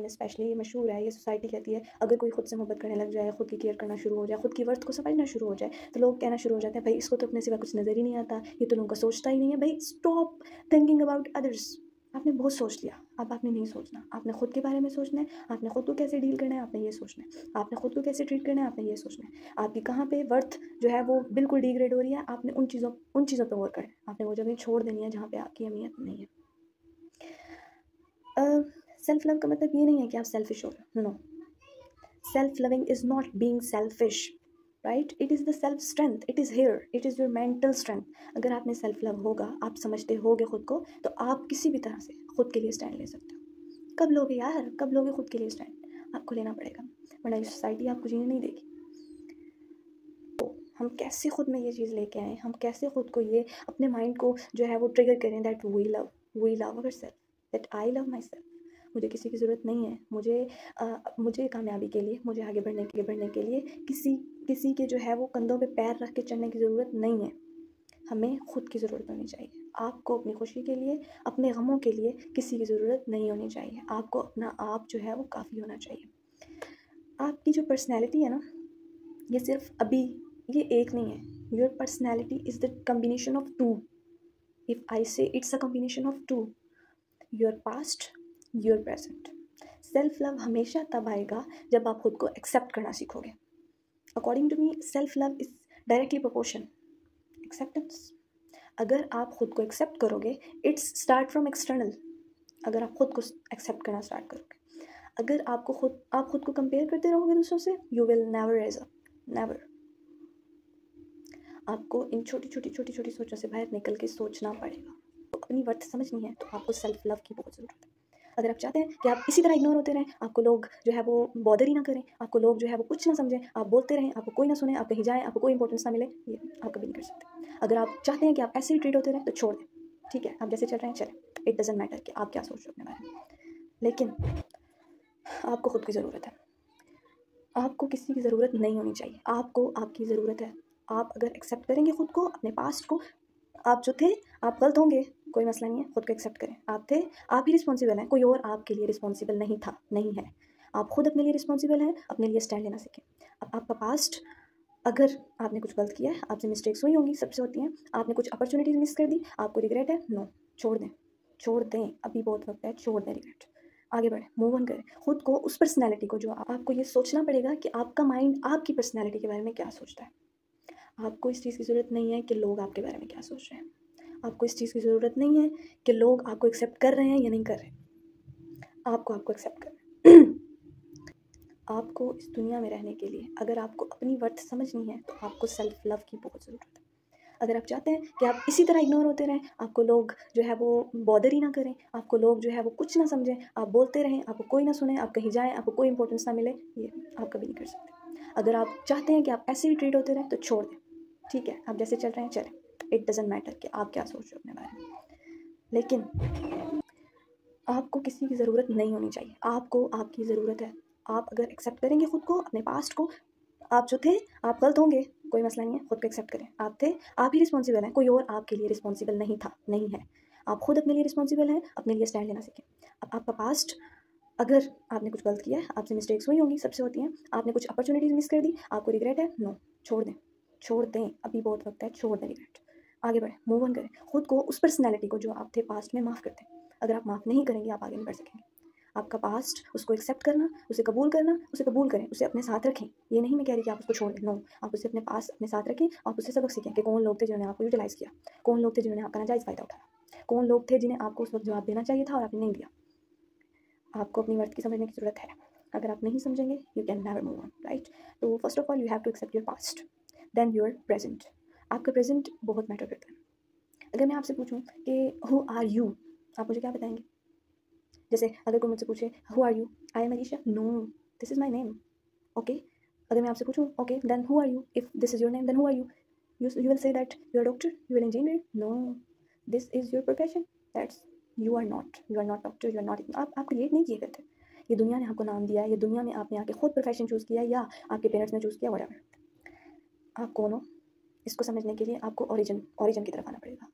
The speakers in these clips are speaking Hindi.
में स्पेशली ये मशहूर है, ये सोसाइटी कहती है अगर कोई खुद से मोहब्बत करने लग जाए, खुद की केयर करना शुरू हो जाए, खुद की वर्थ को समझना शुरू हो जाए, तो लोग कहना शुरू हो जाते हैं भाई इसको तो अपने सिवा कुछ नज़र ही नहीं आता, ये तो लोगों का सोचता ही नहीं है। भाई स्टॉप थिंकिंग अबाउट अदर्स। आपने बहुत सोच लिया, अब आपने नहीं सोचना, आपने खुद के बारे में सोचना है, आपने खुद को कैसे डील करना है आपने ये सोचना है, आपने खुद को कैसे ट्रीट करना है आपने ये सोचना है, आपकी कहाँ पे वर्थ जो है वो बिल्कुल डिग्रेड हो रही है, आपने उन चीज़ों पे वर्क करना है, आपने वो जगह छोड़ देनी है जहाँ पे आपकी अहमियत नहीं है। सेल्फ लव का मतलब ये नहीं है कि आप सेल्फिश हो, no. Self loving is not being selfish, right? It is the self strength, it is here, it is your mental strength. अगर आप में सेल्फ लव होगा, आप समझते होगे खुद को, तो आप किसी भी तरह से खुद के लिए स्टैंड ले सकते हो। कब लोगे यार, कब लोगे खुद के लिए स्टैंड? आपको लेना पड़ेगा, वरना ये सोसाइटी आपको जीने नहीं देगी। तो हम कैसे खुद में ये चीज़ लेके आएँ, हम कैसे खुद को ये अपने माइंड को जो है वो ट्रिगर करें that we love our self, that I love my self. मुझे किसी की ज़रूरत नहीं है, मुझे कामयाबी के लिए, मुझे आगे बढ़ने के लिए किसी के जो है वो कंधों पे पैर रख के चढ़ने की ज़रूरत नहीं है। हमें खुद की ज़रूरत होनी चाहिए। आपको अपनी खुशी के लिए, अपने गमों के लिए किसी की ज़रूरत नहीं होनी चाहिए। आपको अपना आप जो है वो काफ़ी होना चाहिए। आपकी जो पर्सनैलिटी है ना, ये सिर्फ अभी ये एक नहीं है। Your personality is the combination of two. If I say it's a combination of two, your past, your present. Self love हमेशा तब आएगा जब आप खुद को एक्सेप्ट करना सीखोगे। According to me self love is directly proportion acceptance. अगर आप खुद को एक्सेप्ट करोगे, इट्स स्टार्ट फ्रॉम एक्सटर्नल। अगर आप खुद को एक्सेप्ट करना स्टार्ट करोगे, अगर आप खुद को कंपेयर करते रहोगे दूसरों से, you will never raise up, never. आपको इन छोटी छोटी सोचों से बाहर निकल के सोचना पड़ेगा। तो अपनी वर्थ समझनी है तो आपको सेल्फ लव की बहुत ज़रूरत है। अगर आप चाहते हैं कि आप इसी तरह इग्नोर होते रहें, आपको लोग जो है वो बॉदर ही ना करें, आपको लोग जो है वो कुछ ना समझें, आप बोलते रहें, आपको कोई ना सुने, आप कहीं जाएं, आपको कोई इंपॉर्टेंस ना मिले, ये आप कभी नहीं कर सकते। अगर आप चाहते हैं कि आप ऐसे ही ट्रीट होते रहें तो छोड़ दें, ठीक है, आप जैसे चल रहे हैं चलें, इट डजेंट मैटर कि आप क्या सोच रहे हो अपने बारे में। लेकिन आपको खुद की ज़रूरत है, आपको किसी की ज़रूरत नहीं होनी चाहिए, आपको आपकी ज़रूरत है। आप अगर एक्सेप्ट करेंगे खुद को, अपने पास्ट को, आप जो थे, आप गलत होंगे, कोई मसला नहीं है, खुद को एक्सेप्ट करें। आप थे, आप ही रिस्पॉन्सिबल हैं, कोई और आपके लिए रिस्पॉन्सिबल नहीं था, नहीं है। आप खुद अपने लिए रिस्पॉन्सिबल हैं, अपने लिए स्टैंड लेना सीखें। अब आपका पास्ट, अगर आपने कुछ गलत किया है, आपसे मिस्टेक्स हुई होंगी, सबसे होती हैं, आपने कुछ अपॉर्चुनिटीज़ मिस कर दी, आपको रिग्रेट है, नो, छोड़ दें, छोड़ दें, अभी बहुत वक्त है, छोड़ दें रिग्रेट, आगे बढ़ें, मूव ऑन करें। खुद को, उस पर्सनैलिटी को, जो आपको ये सोचना पड़ेगा कि आपका माइंड आपकी पर्सनैलिटी के बारे में क्या सोचता है। आपको इस चीज़ की ज़रूरत नहीं है कि लोग आपके बारे में क्या सोच रहे हैं। आपको इस चीज़ की ज़रूरत नहीं है कि लोग आपको एक्सेप्ट कर रहे हैं या नहीं कर रहे। आपको एक्सेप्ट करना है। आपको इस दुनिया में रहने के लिए अगर आपको अपनी वर्थ समझनी है तो आपको सेल्फ लव की बहुत ज़रूरत है। अगर आप चाहते हैं कि आप इसी तरह इग्नोर होते रहें, आपको लोग जो है वो बॉदर ही ना करें, आपको लोग जो है वो कुछ ना समझें, आप बोलते रहें, आपको कोई ना सुने, आप कहीं जाएँ, आपको कोई इंपॉर्टेंस ना मिले, ये आप कभी नहीं कर सकते। अगर आप चाहते हैं कि आप ऐसे ही ट्रीट होते रहें तो छोड़ दें, ठीक है, आप जैसे चल रहे हैं चलें, इट डजेंट मैटर कि आप क्या सोच रहे हो अपने बारे में। लेकिन आपको किसी की ज़रूरत नहीं होनी चाहिए, आपको आपकी ज़रूरत है। आप अगर एक्सेप्ट करेंगे खुद को, अपने पास्ट को, आप जो थे, आप गलत होंगे, कोई मसला नहीं है, खुद को एक्सेप्ट करें। आप थे, आप ही रिस्पॉन्सिबल हैं, कोई और आपके लिए रिस्पॉन्सिबल नहीं था, नहीं है। आप खुद अपने लिए रिस्पॉन्सिबल हैं, अपने लिए स्टैंड लेना सीखें। अब आपका पास्ट, अगर आपने कुछ गलत किया है, आपसे मिस्टेक्स हुई होंगी, सबसे होती हैं, आपने कुछ अपॉर्चुनिटीज़ मिस कर दी, आपको रिग्रेट है, नो, छोड़ दें, छोड़ दें, अभी बहुत वक्त है, छोड़ दें रिग्रेट, आगे बढ़ें, मूव ऑन करें। खुद को, उस पर्सनैलिटी को जो आप थे पास्ट में, माफ़ कर दें। अगर आप माफ़ नहीं करेंगे, आप आगे नहीं बढ़ सकेंगे। आपका पास्ट, उसको एक्सेप्ट करना, उसे कबूल करें, उसे अपने साथ रखें। ये नहीं मैं कह रही कि आप उसको छोड़ दें, नो, आप उसे अपने पास अपने साथ रखें, आप उससे सबक सीखें कि कौन लोग थे जिन्होंने आपको यूटिलाइज़ किया, कौन लोग थे जिन्होंने आपका नाजायज़ फ़ायदा उठाया, कौन लोग थे जिन्हें आपको उस वक्त जवाब देना चाहिए था और आपने नहीं दिया। आपको अपनी वर्थ की समझने की ज़रूरत है। अगर आप नहीं समझेंगे, you can never move on, right? तो first of all you have to accept your past, then your present. आपका प्रेजेंट बहुत मैटर करता है। अगर मैं आपसे पूछूं कि हु आर यू, आप मुझे क्या बताएंगे? जैसे अगर कोई मुझसे पूछे who are you, I am Alisha, no, this is my name, okay. अगर मैं आपसे पूछूं okay then who are you, if this is your name then who are you, you will say that you are doctor, you are engineer, no, this is your profession, that's you are not doctor, you are not, आप क्रिएट नहीं किए गए थे, ये दुनिया ने आपको नाम दिया है, ये दुनिया में आपने आके खुद प्रोफेशन चूज़ किया या आपके पेरेंट्स ने चूज़ किया, व्हाटएवर। आप कौन हो, इसको समझने के लिए आपको ओरिजिन की तरफ आना पड़ेगा।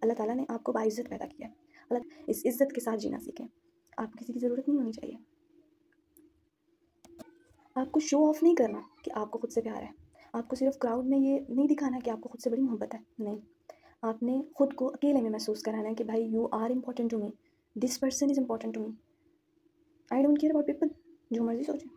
अल्लाह ताला ने आपको बाइज़्ज़त पैदा किया है, अल्लाह इस इज़्ज़त के साथ जीना सीखें। आपको किसी की ज़रूरत नहीं होनी चाहिए, आपको शो ऑफ नहीं करना कि आपको खुद से प्यार है। आपको सिर्फ क्राउड में ये नहीं दिखाना कि आपको खुद से बड़ी मोहब्बत है, नहीं। आपने खुद को अकेले में महसूस कराना है कि भाई you are important to me, this person is important to me, I don't care about people. जो मर्जी सोचें,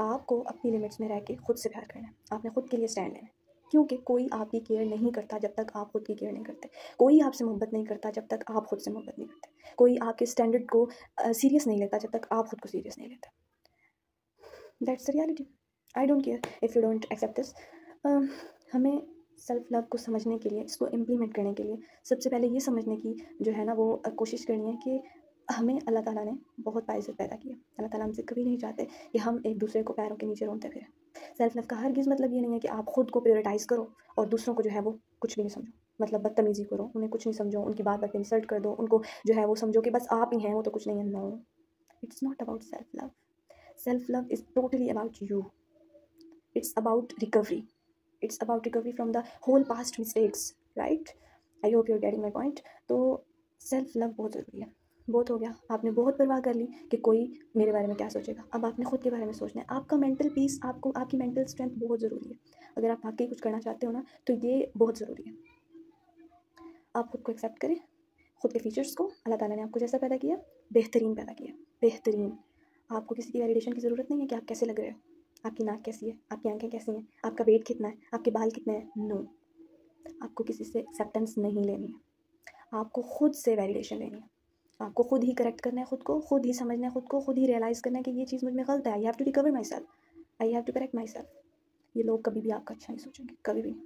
आपको अपनी लिमिट्स में रह के खुद से प्यार करना है। आपने खुद के लिए स्टैंड लेना है, क्योंकि कोई आपकी केयर नहीं करता जब तक आप खुद की केयर नहीं करते। कोई आपसे मोहब्बत नहीं करता जब तक आप खुद से मोहब्बत नहीं करते। कोई आपके स्टैंडर्ड को सीरियस नहीं लेता जब तक आप खुद को सीरियस नहीं लेते। That's the reality. I don't care if you don't accept this. हमें सेल्फ लव को समझने के लिए, इसको इम्प्लीमेंट करने के लिए सबसे पहले ये समझने की जो है ना वो कोशिश करनी है कि हमें अल्लाह ताला ने बहुत बाइज़्ज़त पैदा किया। अल्लाह ताला हमसे कभी नहीं चाहते कि हम एक दूसरे को पैरों के नीचे रोनते फिरें। सेल्फ लव का हरगिज़ मतलब ये नहीं है कि आप खुद को प्रायोरिटाइज़ करो और दूसरों को जो है वो कुछ भी नहीं समझो, मतलब बदतमीज़ी करो, उन्हें कुछ नहीं समझो, उनकी बात बात पे इंसल्ट कर दो, उनको जो है वो समझो कि बस आप ही हैं, वो तो कुछ नहीं है। No, it's not about self love. Self love is totally about you. It's about recovery. It's about recovery from the whole past mistakes, right? I hope you're getting my point. तो सेल्फ लव बहुत ज़रूरी है। बहुत हो गया, आपने बहुत परवाह कर ली कि कोई मेरे बारे में क्या सोचेगा। अब आपने खुद के बारे में सोचना है। आपका मेंटल पीस, आपको आपकी मेंटल स्ट्रेंथ बहुत ज़रूरी है। अगर आप वाकई कुछ करना चाहते हो ना तो ये बहुत ज़रूरी है। आप खुद को एक्सेप्ट करें, खुद के फीचर्स को। अल्लाह ताला ने आपको जैसा पैदा किया, बेहतरीन पैदा किया, बेहतरीन। आपको किसी की वैलिडेशन की ज़रूरत नहीं है कि आप कैसे लग रहे हो, आपकी नाक कैसी है, आपकी आंखें कैसी हैं, आपका वेट कितना है, आपके बाल कितने हैं। नो, आपको किसी से एक्सेप्टेंस नहीं लेनी है। आपको खुद से वैलिडेशन लेनी है। आपको खुद ही करेक्ट करना है, खुद को खुद ही समझना है, खुद को खुद ही रियलाइज़ करना है कि ये चीज़ मुझ में गलत है। I have to recover my self, I have to correct my self. ये लोग कभी भी आपका अच्छा नहीं सोचेंगे, कभी भी नहीं।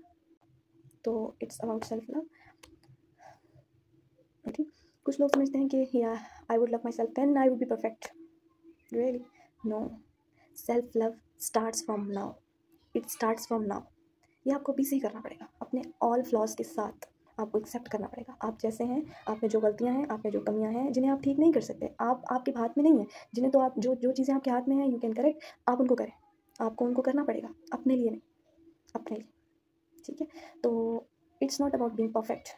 तो इट्स अबाउट सेल्फ लव। ठीक, कुछ लोग समझते हैं कि या I would love my self then I would be perfect. Really no, self love starts from now. It starts from now. ये आपको अभी से ही करना पड़ेगा। अपने ऑल फ्लॉज के साथ आपको एक्सेप्ट करना पड़ेगा। आप जैसे हैं, आप में जो गलतियां हैं, आप में जो कमियां हैं, जिन्हें आप ठीक नहीं कर सकते, आप आपके हाथ में नहीं है, जिन्हें तो आप जो जो चीज़ें आपके हाथ में हैं यू कैन करेक्ट, आप उनको करें। आपको उनको करना पड़ेगा, अपने लिए नहीं, अपने लिए। ठीक है, तो it's not about being perfect.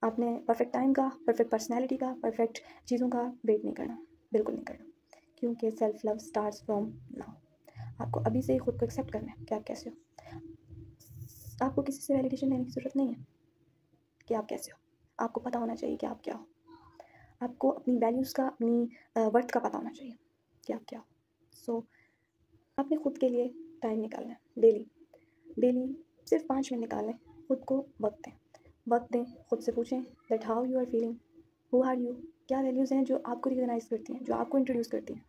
आपने परफेक्ट टाइम का, परफेक्ट पर्सनैलिटी का, परफेक्ट चीज़ों का वेट नहीं करना, बिल्कुल नहीं करना, क्योंकि self love starts from now. आपको अभी से ही खुद को एक्सेप्ट करना है कि आप कैसे हो। आपको किसी से वैलिडेशन लेने की ज़रूरत नहीं है कि आप कैसे हो। आपको पता होना चाहिए कि आप क्या हो। आपको अपनी वैल्यूज़ का, अपनी वर्थ का पता होना चाहिए कि आप क्या हो। सो आपने खुद के लिए टाइम निकालना है। डेली डेली सिर्फ 5 मिनट निकालें, खुद को वक्त दें। वक्त दें, खुद से पूछें that how you are feeling, who are you. क्या वैल्यूज़ हैं जो आपको रिकॉग्नाइज़ करती हैं, जो आपको इंट्रोड्यूस करती हैं।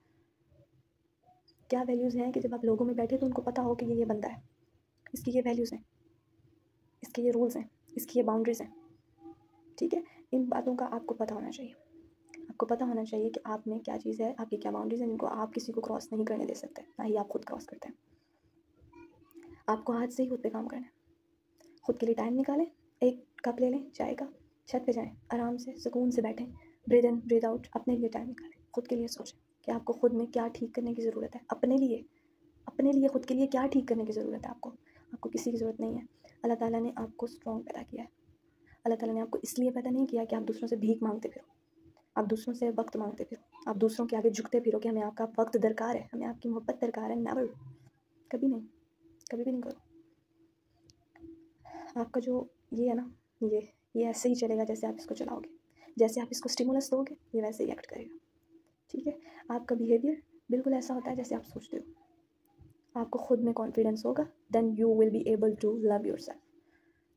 क्या वैल्यूज़ हैं कि जब आप लोगों में बैठे तो उनको पता हो कि ये बंदा है, इसकी ये वैल्यूज़ हैं, इसके ये रूल्स हैं, इसकी ये बाउंड्रीज़ हैं। ठीक है, इन बातों का आपको पता होना चाहिए। आपको पता होना चाहिए कि आप में क्या चीज़ है, आपकी क्या बाउंड्रीज़ हैं, जिनको आप किसी को क्रॉस नहीं करने दे सकते, ना ही आप खुद क्रॉस करते हैं। आपको आज से ही खुद पे काम करना है। खुद के लिए टाइम निकालें, एक कप ले लें चाय का, छत पे जाएं, आराम से सुकून से बैठें, ब्रीद इन ब्रीद आउट, अपने लिए टाइम निकालें। खुद के लिए सोचें कि आपको खुद में क्या ठीक करने की ज़रूरत है। अपने लिए खुद के लिए क्या ठीक करने की ज़रूरत है। आपको किसी की ज़रूरत नहीं है। अल्लाह ताला ने आपको स्ट्रॉन्ग पैदा किया है। अल्लाह ताला ने आपको इसलिए पैदा नहीं किया कि आप दूसरों से भीख मांगते फिरो, आप दूसरों से वक्त मांगते फिरो, आप दूसरों के आगे झुकते फिरो कि हमें आपका वक्त दरकार है, हमें आपकी मोहब्बत दरकार है। नेवर, कभी नहीं, कभी भी नहीं करो। आपका जो ये है ना, ये ऐसे ही चलेगा जैसे आप इसको चलाओगे, जैसे आप इसको स्टिमुलस दोगे ये वैसे ही एक्ट करेगा। ठीक है, आपका बिहेवियर बिल्कुल ऐसा होता है जैसे आप सोचते हो। आपको खुद में कॉन्फिडेंस होगा, then you will be able to love yourself,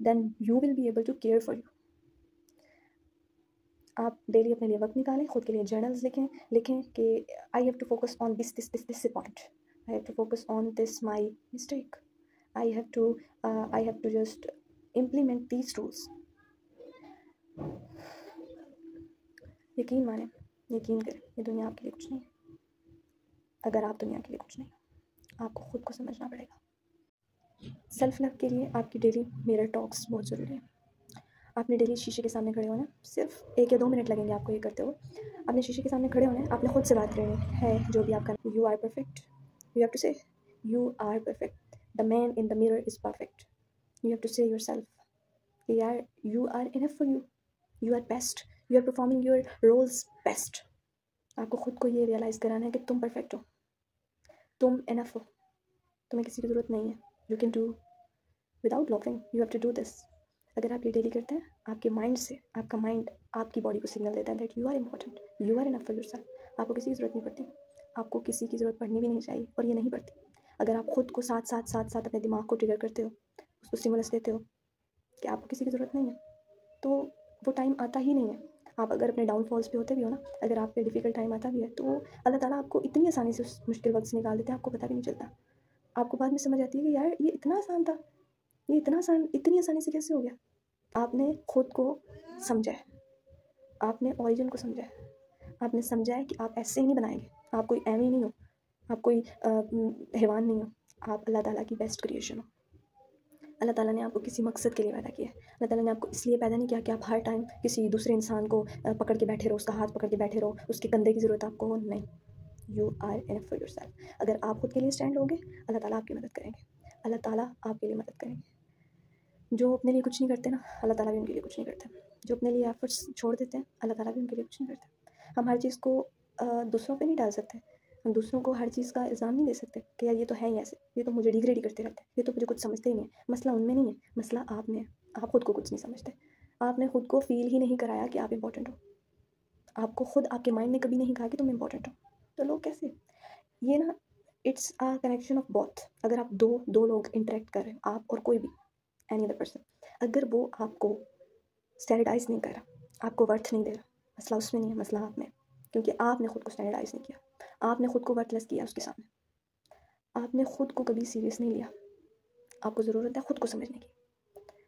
then you will be able to care for you. आप डेली अपने लिए वक्त निकालें, खुद के लिए जर्नल्स लिखें कि I have to focus on this point, I have to focus on this my mistake, I have to just implement these rules. यकीन माने, यकीन करें, ये दुनिया आपके लिए कुछ नहीं है। अगर आप दुनिया के लिए कुछ नहीं, आपको खुद को समझना पड़ेगा। सेल्फ लव के लिए आपकी डेली मिरर टॉक्स बहुत ज़रूरी है। आपने डेली शीशे के सामने खड़े होना है, सिर्फ 1 या 2 मिनट लगेंगे आपको ये करते हुए। आपने शीशे के सामने खड़े होना है, आपने खुद से बात करनी है, जो भी आपका, you are perfect, you have to say you are perfect, the man in the mirror is perfect. You have to say yourself यार, you are enough for you, you are best, you are performing your roles best. आपको खुद को ये रियलाइज़ कराना है कि तुम परफेक्ट हो। तुम इनफ हो, तुम्हें किसी की ज़रूरत नहीं है। You can do without loving, you have to do this. अगर आप ये डेली करते हैं, आपके माइंड से, आपका माइंड आपकी बॉडी को सिग्नल देता है that you are important, you are enough for yourself. आपको किसी की ज़रूरत नहीं पड़ती, आपको किसी की ज़रूरत पड़नी भी नहीं चाहिए, और ये नहीं पड़ती। अगर आप खुद को साथ साथ साथ साथ अपने दिमाग को ट्रिगर करते हो, उसको स्टिमुलस देते हो कि आपको किसी की ज़रूरत नहीं है, तो वो टाइम आता ही नहीं है। आप अगर अपने डाउनफॉल्स पे होते भी हो ना, अगर आप पे डिफ़िकल्ट टाइम आता भी है, तो अल्लाह ताला आपको इतनी आसानी से उस मुश्किल वक्त से निकाल देते हैं, आपको पता भी नहीं चलता। आपको बाद में समझ आती है कि यार ये इतना आसान था, ये इतना आसान, इतनी आसानी से कैसे हो गया। आपने खुद को समझा है, आपने ओरिजिन को समझा है, आपने समझा है कि आप ऐसे ही नहीं बनाएंगे, आप कोई एवं ही नहीं हो, आप कोई हैवान नहीं हो, आप अल्लाह ताला की बेस्ट क्रिएशन हो। अल्लाह ताला ने आपको किसी मकसद के लिए पैदा किया है। अल्लाह ताला ने आपको इसलिए पैदा नहीं किया कि आप हर टाइम किसी दूसरे इंसान को पकड़ के बैठे रहो, उसका हाथ पकड़ के बैठे रहो, उसके कंधे की ज़रूरत आपको हो, नहीं। You are enough for yourself. अगर आप खुद के लिए स्टैंड लोगे, अल्लाह ताला आपकी मदद करेंगे, अल्लाह ताला आपके लिए मदद करेंगे। जो अपने लिए कुछ नहीं करते ना, अल्लाह ताला भी उनके लिए कुछ नहीं करते। जो अपने लिए एफर्ट्स छोड़ देते हैं, अल्लाह ताला भी उनके लिए कुछ नहीं करते। हम हर चीज़ को दूसरों पे नहीं डाल सकते, हम दूसरों को हर चीज़ का इल्ज़ाम नहीं दे सकते कि यार ये तो है ही ऐसे, ये तो मुझे डिग्रेड ही करते रहते हैं, ये तो मुझे कुछ समझते ही नहीं है। मसला उनमें नहीं है, मसला आप में है। आप खुद को कुछ नहीं समझते, आपने खुद को फील ही नहीं कराया कि आप इंपॉर्टेंट हो। आपको खुद आपके माइंड ने कभी नहीं कहा कि तुम इंपॉर्टेंट हो, तो लोग कैसे, ये ना, it's a connection of both. अगर आप दो लोग इंटरेक्ट कर रहे हो, आप और कोई भी एनी अदर पर्सन, अगर वो आपको स्टैंडर्डाइज नहीं कर रहा, आपको वर्थ नहीं दे रहा, मसला उसमें नहीं है, मसला आप में, क्योंकि आपने खुद को स्टैंडर्डाइज नहीं किया, आपने खुद को वर्थलेस किया उसके सामने, आपने खुद को कभी सीरियस नहीं लिया। आपको ज़रूरत है खुद को समझने की।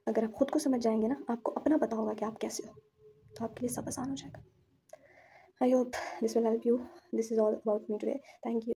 अगर आप खुद को समझ जाएंगे ना, आपको अपना पता होगा कि आप कैसे हो, तो आपके लिए सब आसान हो जाएगा। I hope this will help you. This is all about me today. Thank you.